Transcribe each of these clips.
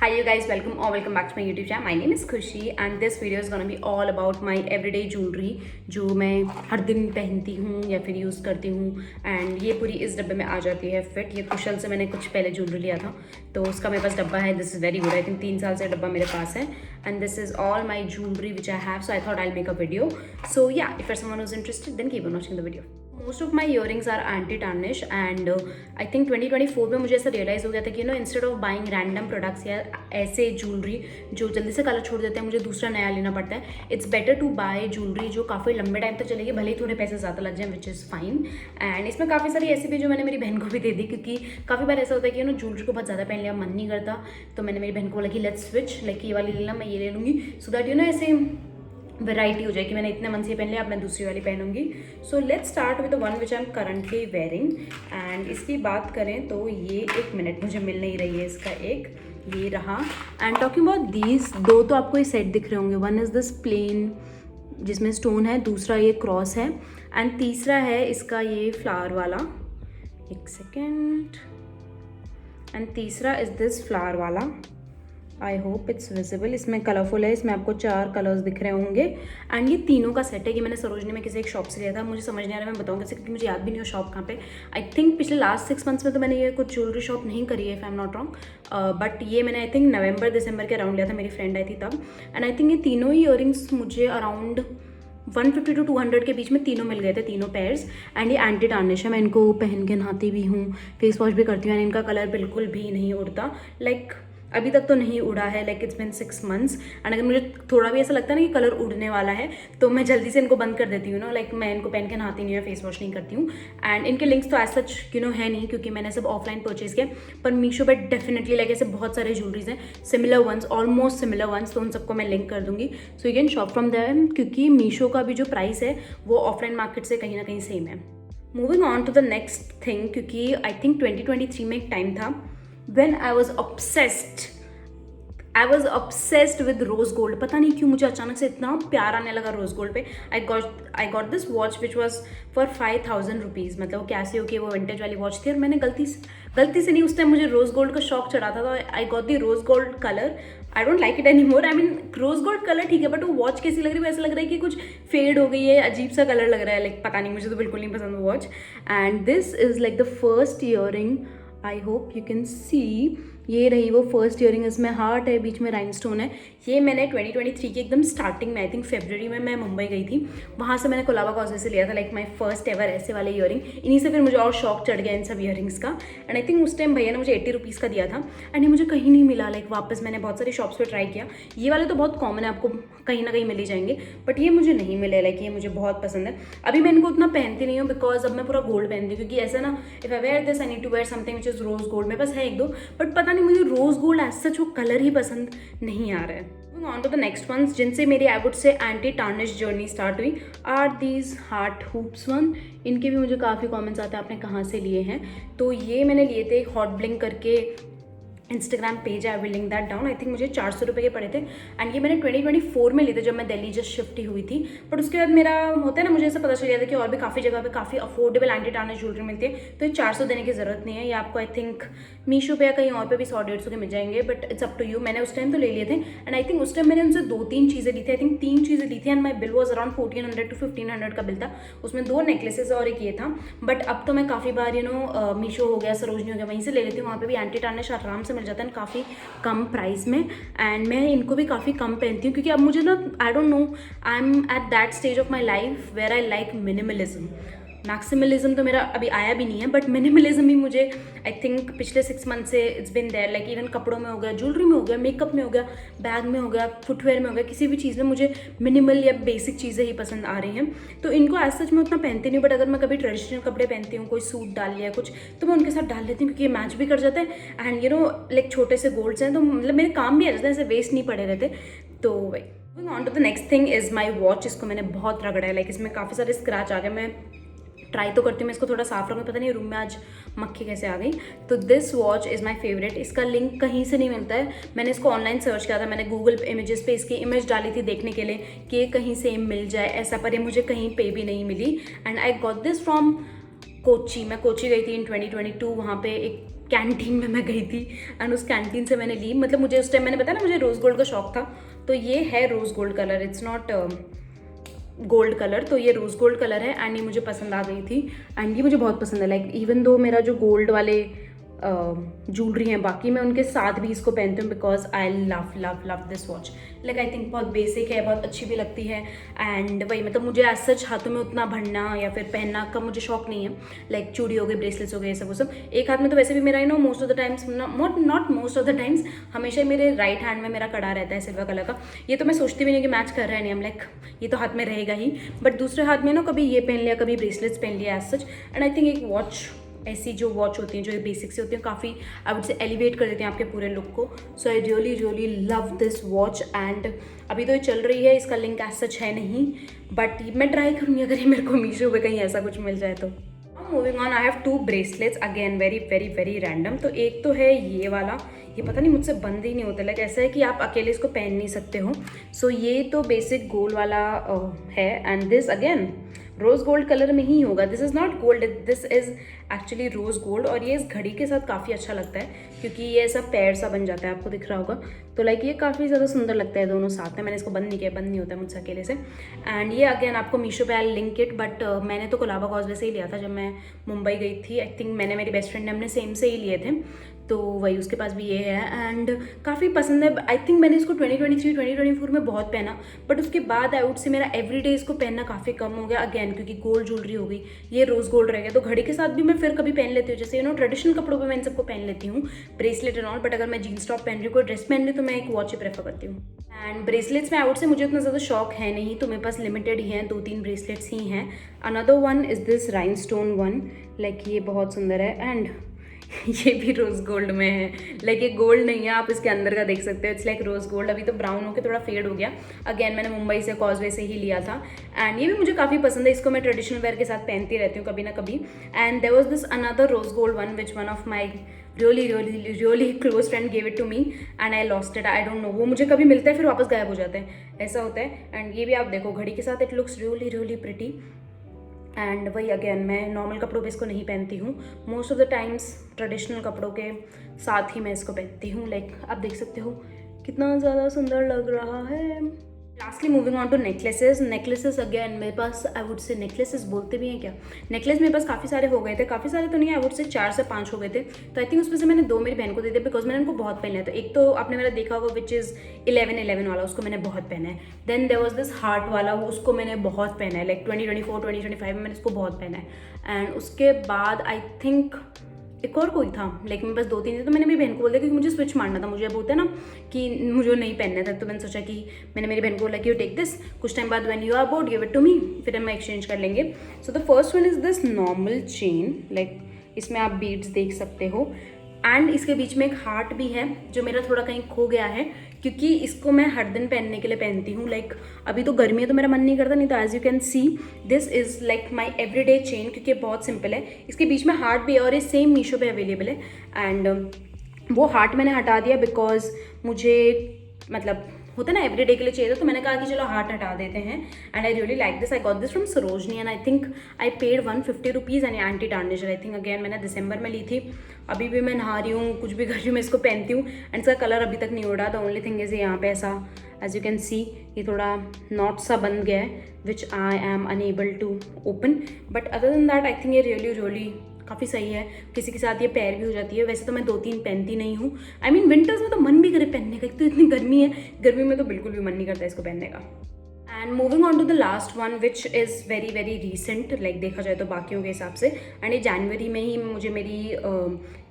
Hi you guys, welcome or welcome back to my YouTube channel. My name is Khushi and this video is gonna be all about my everyday jewelry जो मैं हर दिन पहनती हूँ या फिर use करती हूँ. एंड ये पूरी इस डब्बे में आ जाती है फिट. ये कुशल से मैंने कुछ पहले ज्वेलरी लिया था तो उसका मेरे पास डब्बा है. This is very good. I think 3 साल से डब्बा मेरे पास है. And this is all my jewellery which I have. So I thought I make a video. So yeah if are someone is interested then keep on watching the video. Most of my earrings are anti tarnish and I think 2024 में मुझे ऐसा realise हो गया था कि instead of buying random products या ऐसे jewellery जो जल्दी से कलर छोड़ देते हैं, मुझे दूसरा नया लेना पड़ता है. It's better to buy jewellery जो काफ़ी लंबे टाइम तक चलेगी, भले ही थोड़े पैसे ज़्यादा लग जाए, विच इज़ फाइन. एंड इसमें काफ़ी सारी ऐसी भी जो मैंने मेरी बहन को भी दे दी, क्योंकि काफ़ी बार ऐसा होता है कि ज्वेलरी को बहुत ज़्यादा पहन लिया, मन नहीं करता. तो मैंने मेरी बहन को बोला कि लेट्स स्विच, लाइक ये वाली लेना, मैं ये ले लूँगी, सो दैट ऐसे वैरायटी हो जाए कि मैंने इतने मन से पहन लिया, अब मैं दूसरी वाली पहनूंगी. So let's start with the one which I am currently wearing. And इसकी बात करें तो ये 1 मिनट मुझे मिल नहीं रही है इसका. एक ये रहा. एंड टॉकिंग अबाउट दीज, दो तो आपको ये सेट दिख रहे होंगे. वन इज़ दिस प्लेन जिसमें स्टोन है, दूसरा ये क्रॉस है, एंड तीसरा है इसका ये फ्लावर वाला. एक सेकेंड. एंड तीसरा इज़ दिस फ्लावर वाला. I hope it's visible. इसमें कलरफुल है, इसमें आपको 4 कलर्स दिख रहे होंगे. एंड ये तीनों का सेट है कि मैंने सरोजनी में किसी एक शॉप से लिया था. मुझे समझ नहीं आ रहा मैं बताऊँ कैसे, क्योंकि मुझे याद भी नहीं हो शॉप कहाँ पे. आई थिंक पिछले लास्ट 6 मंथ्स में तो मैंने ये कुछ ज्वेलरी शॉप नहीं करी है, if I am not wrong. But ये मैंने आई थिंक नवंबर दिसंबर के अराउंड लिया था, मेरी फ्रेंड आई थी तब. एंड आई थिंक ये तीनों ही ईयरिंग्स मुझे अराउंड 150 to 200 के बीच में तीनों मिल गए थे, तीनों पेयर्स. एंड ये एंटी टार्निश है. मैं इनको पहन के नहाती भी हूँ, फेस वॉश भी करती हूँ, एंड इनका कलर बिल्कुल भी नहीं उड़ता. लाइक अभी तक तो नहीं उड़ा है, like it's been 6 months. And अगर मुझे थोड़ा भी ऐसा लगता है ना कि कलर उड़ने वाला है तो मैं जल्दी से इनको बंद कर देती हूँ लाइक मैं इनको पहन के नहाती नहीं हूँ, फेस वॉश नहीं करती हूँ. एंड इनके लिंक्स तो एज सच है नहीं, क्योंकि मैंने सब ऑफलाइन परचेज किया. पर मीशो पर डेफिनेटली लाइक ऐसे बहुत सारे ज्वेलरीज हैं, similar ones, almost similar ones, तो उन सबको मैं लिंक कर दूंगी. So you can shop from there, क्योंकि मीशो का भी जो प्राइस है वो ऑफलाइन मार्केट से कहीं ना कहीं सेम है. Moving on to the next thing, क्योंकि आई थिंक 2023 में एक टाइम था when I was obsessed with rose gold. पता नहीं क्यों मुझे अचानक से इतना प्यार आने लगा रोज गोल्ड पे. आई got this watch which was for 5000 rupees. मतलब कैसे हो कि वो विंटेज वाली वॉच थी, और मैंने गलती से नहीं, उस टाइम मुझे रोज गोल्ड का शौक चढ़ा था. तो I got the rose gold colour. I don't like it any more. I mean rose gold colour ठीक है, बट वो वॉच कैसी लग रही है, ऐसा लग रहा है कि कुछ फेड हो गई है, अजीब सा कलर लग रहा है. लाइक पता नहीं, मुझे तो बिल्कुल नहीं पसंद वो watch. And this is like the first earring. I hope you can see. ये रही वो फर्स्ट ईयरिंग. इसमें हार्ट है, बीच में राइनस्टोन है. ये मैंने 2023 की एकदम स्टार्टिंग में, आई थिंक फरवरी में मैं मुंबई गई थी, वहाँ से मैंने कोलाबा कॉज़वे से लिया था. लाइक माई फर्स्ट एवर ऐसे वाले ईयरिंग. इन्हीं से फिर मुझे और शौक चढ़ गया इन सब ईयरिंग्स का. एंड आई थिंक उस टाइम भैया ने मुझे 80 रुपीज़ का दिया था. एंड ये मुझे कहीं नहीं मिला. लाइक वापस मैंने बहुत सारी शॉप्स पर ट्राई किया. ये वाले तो बहुत कॉमन है, आपको कहीं ना कहीं मिल ही जाएंगे, बट ये मुझे नहीं मिले. लाइक ये मुझे बहुत पसंद है. अभी मैं इनको उतना पहनती नहीं हूँ, बिकॉज अब मैं पूरा गोल्ड पहनती हूँ, क्योंकि ऐसा ना, if I wear this I need to wear something which is rose gold. मेरे पास है 1-2, बट पता नहीं मुझे रोज गोल्ड एज सच वो कलर ही पसंद नहीं आ रहा है. On to the next ones, जिनसे मेरी I would say anti tarnish journey start हुई, are these heart hoops one. इनके भी मुझे काफ़ी कमेंट्स आते हैं आपने कहाँ से लिए हैं. तो ये मैंने लिए थे हॉट ब्लिंक करके Instagram page, I will link that down. I think मुझे 400 रुपये के पड़े थे. एंड ये मैंने 2024 में लिए थे, जब मैं दिल्ली जस्ट शिफ्ट ही हुई थी. बट उसके बाद मेरा होता है ना, मुझे ऐसा पता चल गया था कि और भी काफ़ी जगह पे काफ़ी अफोर्डेबल एंटी टार्निश ज्वेलरी मिलती है, तो ये 400 देने की ज़रूरत नहीं है. ये आपको आई थिंक मीशो पे या कहीं और पे भी 100-150 के मिल जाएंगे, but it's up to you. मैंने उस टाइम तो ले लिए थे. एंड आई थिंक उस टाइम मैंने उनसे 2-3 चीज़ें ली थी. आई थिंक 3 चीज़ें ली थी. And my bill was around 1400 to 1500 का बिल था. उसमें 2 नेकलेसेस और एक ये था. बट अब तो मैं काफ़ी बार मीशो हो गया, सरोजनी हो गया, वहीं से ले लेती हूँ. वहाँ पर भी एंटी टार्निश आराम से मिल जाता है, काफ़ी कम प्राइस में. एंड मैं इनको भी काफ़ी कम पहनती हूँ, क्योंकि अब मुझे ना, I don't know, I am at that stage of my life where I like minimalism. Maximalism तो मेरा अभी आया भी नहीं है, बट मिनिमलिज्म भी मुझे आई थिंक पिछले 6 मंथ से it's been there. Like even कपड़ों में हो गया, ज्वेलरी में हो गया, मेकअप में हो गया, बैग में हो गया, फुटवेयर में हो गया, किसी भी चीज़ में मुझे मिनिमल या बेसिक चीज़ें ही पसंद आ रही हैं. तो इनको एज सच मैं उतना पहनती नहीं, बट अगर मैं कभी ट्रेडिशनल कपड़े पहनती हूँ, कोई सूट डाल लिया कुछ, तो मैं उनके साथ डाल लेती हूँ, क्योंकि ये मैच भी कर जाता है. एंड लाइक छोटे से गोल्ड्स हैं, तो मतलब मेरे काम भी आ जाते हैं, ऐसे वेस्ट नहीं पड़े रहते. तो वही. On to the next thing is my watch. इसको मैंने बहुत रगड़ा है. लाइक इसमें काफ़ी सारे स्क्रैच आ गए. मैं ट्राई तो करती हूँ मैं इसको थोड़ा साफ रखूँ, पता नहीं रूम में आज मक्खी कैसे आ गई. तो this watch is my favourite. इसका लिंक कहीं से नहीं मिलता है. मैंने इसको ऑनलाइन सर्च किया था, मैंने गूगल इमेजेस पे इसकी इमेज डाली थी देखने के लिए कि ये कहीं से मिल जाए ऐसा, पर ये मुझे कहीं पे भी नहीं मिली. And I got this from Kochi. मैं कोची गई थी इन 2022. वहाँ पे एक कैंटीन में मैं गई थी एंड उस कैंटीन से मैंने ली, मतलब मुझे उस टाइम मैंने बताया ना मुझे रोज़ गोल्ड का शौक था, तो ये है rose gold colour, it's not gold colour, तो ये रोज़ गोल्ड कलर है एंड ये मुझे पसंद आ गई थी एंड ये मुझे बहुत पसंद है। लाइक इवन दो मेरा जो गोल्ड वाले ज्वेलरी हैं बाकी, मैं उनके साथ भी इसको पहनती हूँ because I love love love this watch. Like I think बहुत बेसिक है, बहुत अच्छी भी लगती है एंड वही मतलब मुझे एज सच हाथों में उतना भरना या फिर पहनना का मुझे शौक नहीं है। लाइक चूड़ी हो गई, ब्रेसलेट्स हो गए, ये सब वो सब एक हाथ में, तो वैसे भी मेरा most of the times, not most of the times, हमेशा मेरे राइट हैंड में मेरा कड़ा रहता है सिल्वर कलर का। ये तो मैं सोचती भी नहीं कि मैच कर रहा है, नहीं, हम लाइक ये तो हाथ में रहेगा ही, बट दूसरे हाथ में ना कभी ये पहन लिया, कभी ब्रेसलेट्स पहन लिया as such. And I think एक वॉच, ऐसी जो वॉच होती हैं जो बेसिक से होती हैं, काफ़ी आई वुड से एलिवेट कर देते हैं आपके पूरे लुक को। So I really really love this watch and अभी तो ये चल रही है, इसका लिंक एज सच है नहीं, बट मैं ट्राई करूँगी अगर ये मेरे को मीशो पे कहीं ऐसा कुछ मिल जाए तो। Moving on, I have 2 bracelets again, very very very random. तो एक तो है ये वाला, ये पता नहीं मुझसे बंद ही नहीं होता, लाइक ऐसा है कि आप अकेले इसको पहन नहीं सकते हो। सो ये तो बेसिक गोल्ड वाला है and this again rose gold colour में ही होगा। This is not gold, this is actually rose gold, और ये इस घड़ी के साथ काफ़ी अच्छा लगता है क्योंकि ये ऐसा पैर सा बन जाता है, आपको दिख रहा होगा। तो लाइक ये काफ़ी ज़्यादा सुंदर लगता है दोनों साथ में। मैंने इसको बंद नहीं किया, बंद नहीं होता है मुझसे अकेले से। एंड ये अगेन आपको मीशो पे आई लिंक इट, बट मैंने तो कोलाबा कॉज़वे से ही लिया था जब मैं मुंबई गई थी। आई थिंक मैंने, मेरी बेस्ट फ्रेंड ने, हमने सेम से ही लिए थे, तो वही उसके पास भी ये है एंड काफ़ी पसंद है। आई थिंक मैंने इसको 2023-2024 में बहुत पहना, बट उसके बाद आई वुड से मेरा एवरीडे इसको पहनना काफ़ी कम हो गया अगेन, क्योंकि गोल्ड ज्वेलरी हो गई, ये रोज़ गोल्ड रह गया। तो घड़ी के साथ भी मैं फिर कभी पहन लेती हूँ, जैसे ट्रेडिशनल कपड़ों पे मैं इन सबको पहन लेती हूँ, ब्रेसलेट एंड ऑल, बट अगर मैं जीन्स टॉप पहन रही हूँ, कोई ड्रेस पहन रही हूँ, तो मैं एक वॉच ही प्रेफर करती हूँ। एंड ब्रेसलेट्स में आई वुड से मुझे उतना ज़्यादा शौक है नहीं, तो मेरे पास लिमिटेड ही हैं, 2-3 ब्रेसलेट्स ही हैं। Another one is this rhinestone one, like ये बहुत सुंदर है एंड ये भी रोज़ गोल्ड में है। लाइक ये गोल्ड नहीं है, आप इसके अंदर का देख सकते हो, इट्स लाइक रोज़ गोल्ड। अभी तो ब्राउन होकर थोड़ा फेड हो गया। अगेन मैंने मुंबई से, कॉजवे से ही लिया था एंड ये भी मुझे काफ़ी पसंद है। इसको मैं ट्रेडिशनल वेयर के साथ पहनती रहती हूँ कभी ना कभी। And there was this another rose gold one which one of my really close friend gave it to me and I lost it. I don't know, वो मुझे कभी मिलता है फिर वापस गायब हो जाता है, ऐसा होता है। एंड ये भी आप देखो घड़ी के साथ, it looks really really pretty. And वही अगेन मैं नॉर्मल कपड़ों पे इसको नहीं पहनती हूँ, most of the times traditional कपड़ों के साथ ही मैं इसको पहनती हूँ। लाइक आप देख सकते हो कितना ज़्यादा सुंदर लग रहा है। Lastly moving on to necklaces. Necklaces again मेरे पास, आई वुड से नेकलेसेस बोलते भी हैं क्या, नेकलेस मेरे पास काफ़ी सारे हो गए थे, काफ़ी सारे तो नहीं, आई वुड से 4 से 5 हो गए थे। तो आई थिंक उसमें से मैंने 2 मेरी बहन को दे दिया बिकॉज मैंने उनको बहुत पहना है। तो एक तो आपने मेरा देखा होगा विच इज़ 11-11 वाला, उसको मैंने बहुत पहना है। Then there was this heart वाला, वो उसको मैंने बहुत पहना है, लाइक 2024-2025 में मैंने उसको बहुत पहना है। एंड उसके बाद आई थिंक एक और कोई था, लेकिन मेरे पास 2-3 थे, तो मैंने मेरी बहन को बोल दिया क्योंकि मुझे स्विच मारना था। मुझे अब होता है ना कि मुझे नहीं पहनना था, तो मैंने सोचा कि मैंने मेरी बहन को बोला कि यू टेक दिस, कुछ टाइम बाद when you are bored give it to me, फिर हम एक्सचेंज कर लेंगे। So the first one is this normal chain, like इसमें आप बीड्स देख सकते हो एंड इसके बीच में एक हार्ट भी है जो मेरा थोड़ा कहीं खो गया है, क्योंकि इसको मैं हर दिन पहनने के लिए पहनती हूँ। लाइक अभी तो गर्मी है तो मेरा मन नहीं करता, नहीं तो as you can see this is like my everyday chain, क्योंकि बहुत सिंपल है। इसके बीच में हार्ट भी है और ये सेम मीशो पे अवेलेबल है। एंड वो हार्ट मैंने हटा दिया बिकॉज मुझे मतलब होता है ना एवरीडे के लिए चाहिए था, तो मैंने कहा कि चलो हार्ट हटा देते हैं। And I really like this, I got this from Sarojini and I think I paid 150 rupees and anti tarnisher. I think again मैंने दिसंबर में ली थी, अभी भी मैं नहा रही हूँ, कुछ भी कर रही हूँ, मैं इसको पहनती हूँ एंड इसका कलर अभी तक नहीं उड़ा। द ओनली थिंग इज़ यहाँ पे ऐसा एज यू कैन सी ये थोड़ा नॉट सा बन गया है which I am unable to open, but other than that I think ये रियली रियली काफ़ी सही है। किसी के साथ ये पैर भी हो जाती है। वैसे तो मैं 2-3 पहनती नहीं हूँ, आई मीन विंटर्स में तो मन भी करे पहनने का, एक तो इतनी गर्मी है, गर्मी में तो बिल्कुल भी मन नहीं करता इसको पहनने का। And moving on to the last one which is very very recent, like देखा जाए तो बाकियों के हिसाब से। एंड ये जनवरी में ही मुझे मेरी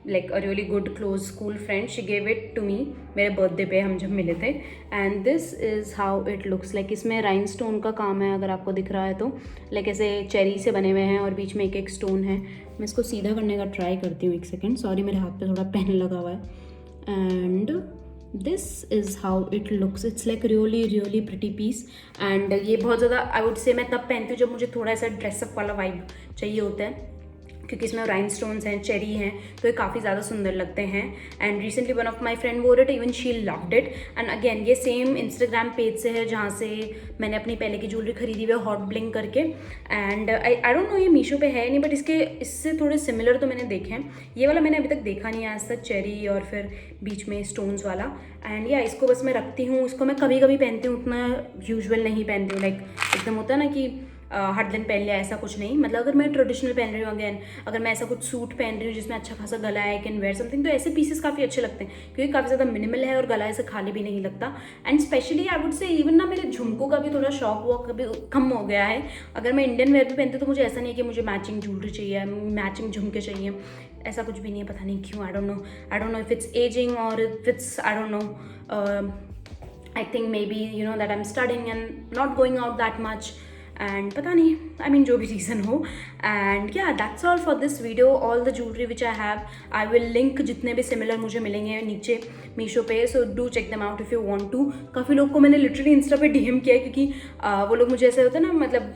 like a really good close school friend she gave it to me, मेरे बर्थडे पे हम जब मिले थे। And this is how it looks like. इसमें राइनस्टोन का काम है, अगर आपको दिख रहा है तो, लाइक ऐसे चेरी से बने हुए हैं और बीच में एक एक स्टोन है। मैं इसको सीधा करने का ट्राई करती हूँ, एक सेकेंड, सॉरी मेरे हाथ पे थोड़ा पेन लगा हुआ है। And this is how it looks, it's like really really pretty piece. एंड ये बहुत ज़्यादा आई वुड से मैं तब पहनती हूँ जब मुझे थोड़ा ऐसा ड्रेसअप वाला वाइब चाहिए होता है। क्योंकि इसमें राइनस्टोन्स हैं, चेरी हैं, तो ये काफ़ी ज़्यादा सुंदर लगते हैं। And recently one of my friend वोर it, even she loved it. And again ये सेम इंस्टाग्राम पेज से है जहाँ से मैंने अपनी पहले की ज्वेलरी खरीदी हुई है, हॉट ब्लिंग करके। एंड आई डोंट नो ये मीशो पे है नहीं, बट इससे थोड़े सिमिलर तो मैंने देखे हैं। ये वाला मैंने अभी तक देखा नहीं है आज तक, चेरी और फिर बीच में स्टोन्स वाला। एंड या इसको बस मैं रखती हूँ, इसको मैं कभी कभी पहनती हूँ, उतना यूजुअल नहीं पहनती हूँ। लाइक एकदम होता है ना कि हर दिन पहन लिया, ऐसा कुछ नहीं। मतलब अगर मैं ट्रेडिशनल पहन रही हूँ, अगेन अगर मैं ऐसा कुछ सूट पहन रही हूँ जिसमें अच्छा खासा गला है, कैन वेयर समथिंग, तो ऐसे पीसेस काफ़ी अच्छे लगते हैं क्योंकि काफ़ी ज़्यादा मिनिमल है और गला ऐसे खाली भी नहीं लगता। एंड स्पेशली आई वुड से इवन ना मेरे झुमकों का भी थोड़ा शौक वॉक कभी कम हो गया है। अगर मैं इंडियन वेयर भी पहनती हूँ तो मुझे ऐसा नहीं है कि मुझे मैचिंग ज्वेलरी चाहिए, मैचिंग झुमके चाहिए, ऐसा कुछ भी नहीं है। पता नहीं क्यों, I don't know if it's ageing और if it's I don't know, I think maybe you know that I am studying and not going out that much, and पता नहीं, आई मीन जो भी रीज़न हो। And yeah that's all for this video, all the jewellery which I have, I will link जितने भी similar मुझे मिलेंगे नीचे मीशो पे, so do check them out if you want to. काफ़ी लोग को मैंने लिटरली इंस्टा पे डीएम किया है क्योंकि वो लोग मुझे ऐसे होता है ना, मतलब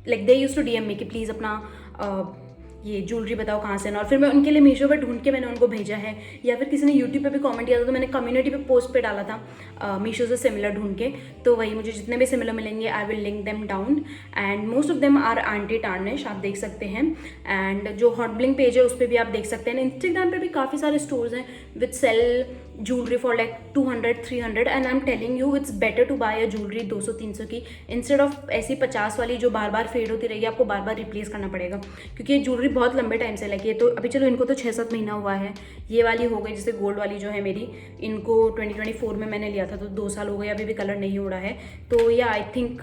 like they use to DM me कि प्लीज़ अपना ये ज्वेलरी बताओ कहाँ से ना, और फिर मैं उनके लिए मीशो पे ढूंढ के मैंने उनको भेजा है। या फिर किसी ने यूट्यूब पे भी कमेंट किया था तो मैंने कम्युनिटी पे पोस्ट पे डाला था मीशो से सिमिलर ढूंढ के। तो वही मुझे जितने भी सिमिलर मिलेंगे I will link them down, and most of them are anti tarnish, आप देख सकते हैं। एंड जो हॉट ब्लिंग पेज है उस पर भी आप देख सकते हैं। इंस्टाग्राम पे भी काफ़ी सारे स्टोर्स हैं which sell jewellery for like 200-300, and I am telling you it's better to buy a jewellery 200-300 की इंस्टेड ऑफ ऐसी 50 वाली जो बार बार फेड होती रहेगी, आपको बार बार रिप्लेस करना पड़ेगा क्योंकि ये ज्वेलरी बहुत लंबे टाइम से लगी है। तो अभी चलो इनको तो 6-7 महीना हुआ है, ये वाली हो गई जैसे गोल्ड वाली जो है मेरी, इनको 2024 में मैंने लिया था तो 2 साल हो गए, अभी भी कलर नहीं उड़ा है। तो yeah I think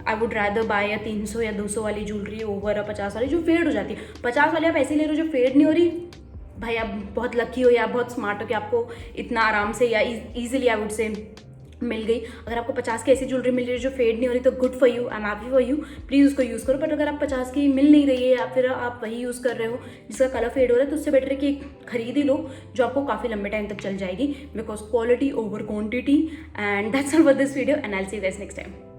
I would rather buy या 300 या 200 वाली ज्वेलरी ओवर 50 वाली जो फेड हो जाती है। 50 वाली आप ऐसे ले रहे हो जो फेड नहीं हो रही, भाई आप बहुत लकी हो या आप बहुत स्मार्ट हो कि आपको इतना आराम से या ईजिली आई वुड से मिल गई। अगर आपको 50 की ऐसी ज्वेलरी मिल रही है जो फेड नहीं हो रही तो good for you, I am happy for you, please उसको यूज़ करो। बट अगर आप 50 की मिल नहीं रही है या फिर आप वही यूज़ कर रहे हो जिसका कलर फेड हो रहा है, तो उससे बेटर है कि खरीद ही लो जो आपको काफ़ी लंबे टाइम तक चल जाएगी, because quality over quantity. And that's all for this video, and I will see you guys next time.